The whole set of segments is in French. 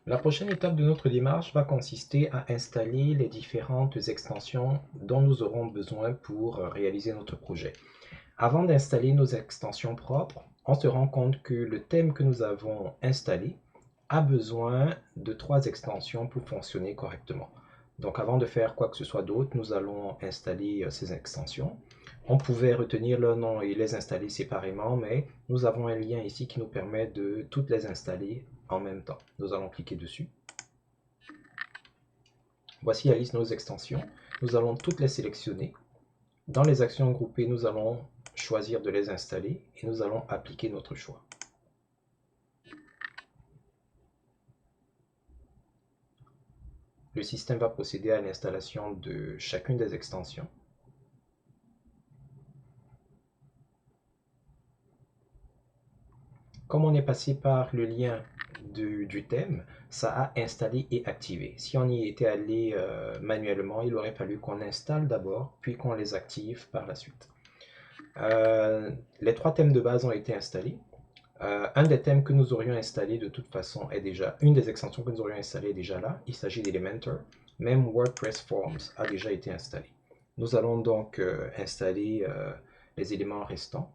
La prochaine étape de notre démarche va consister à installer les différentes extensions dont nous aurons besoin pour réaliser notre projet. Avant d'installer nos extensions propres, on se rend compte que le thème que nous avons installé a besoin de 3 extensions pour fonctionner correctement. Donc avant de faire quoi que ce soit d'autre, nous allons installer ces extensions. On pouvait retenir leur nom et les installer séparément, mais nous avons un lien ici qui nous permet de toutes les installer en même temps. Nous allons cliquer dessus. Voici la liste de nos extensions. Nous allons toutes les sélectionner. Dans les actions groupées, nous allons choisir de les installer et nous allons appliquer notre choix. Le système va procéder à l'installation de chacune des extensions. Comme on est passé par le lien du thème, ça a installé et activé. Si on y était allé manuellement, il aurait fallu qu'on installe d'abord, puis qu'on les active par la suite. Les 3 thèmes de base ont été installés. Un des thèmes que nous aurions installé de toute façon est déjà, une des extensions que nous aurions installées est déjà là. Il s'agit d'Elementor. Même WordPress Forms a déjà été installé. Nous allons donc installer les éléments restants.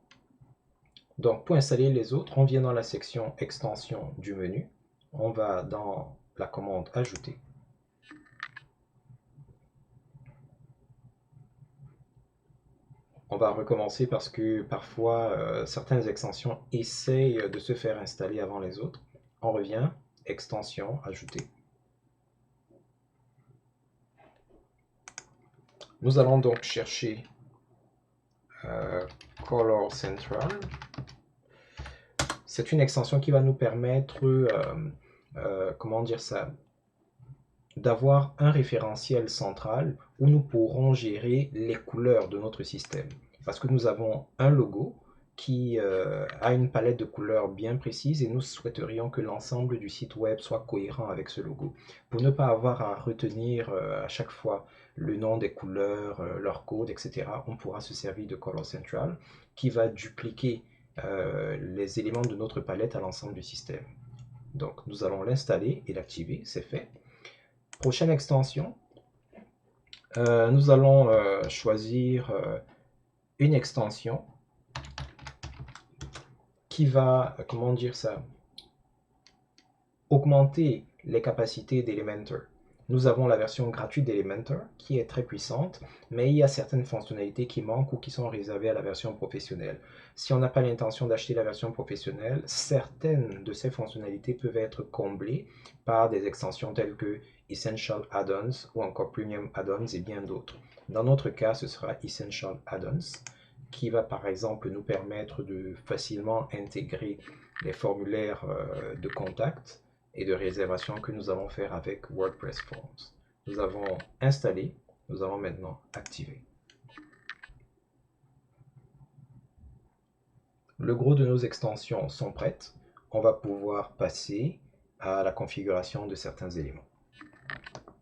Donc pour installer les autres, on vient dans la section extension du menu. On va dans la commande ajouter. On va recommencer parce que parfois certaines extensions essayent de se faire installer avant les autres. On revient, extension, ajouter. Nous allons donc chercher Color Central. C'est une extension qui va nous permettre, comment dire ça, d'avoir un référentiel central où nous pourrons gérer les couleurs de notre système. Parce que nous avons un logo qui a une palette de couleurs bien précise et nous souhaiterions que l'ensemble du site web soit cohérent avec ce logo. Pour ne pas avoir à retenir à chaque fois le nom des couleurs, leur code, etc., on pourra se servir de Color Central qui va dupliquer les éléments de notre palette à l'ensemble du système. Donc nous allons l'installer et l'activer, c'est fait. Prochaine extension, nous allons choisir une extension qui va, comment dire ça, augmenter les capacités d'Elementor. Nous avons la version gratuite d'Elementor qui est très puissante, mais il y a certaines fonctionnalités qui manquent ou qui sont réservées à la version professionnelle. Si on n'a pas l'intention d'acheter la version professionnelle, certaines de ces fonctionnalités peuvent être comblées par des extensions telles que Essential Add-ons ou encore Premium Add-ons et bien d'autres. Dans notre cas, ce sera Essential Add-ons qui va par exemple nous permettre de facilement intégrer les formulaires de contact et de réservation que nous allons faire avec WordPress Forms. Nous avons installé, nous allons maintenant activer. Le gros de nos extensions sont prêtes. On va pouvoir passer à la configuration de certains éléments.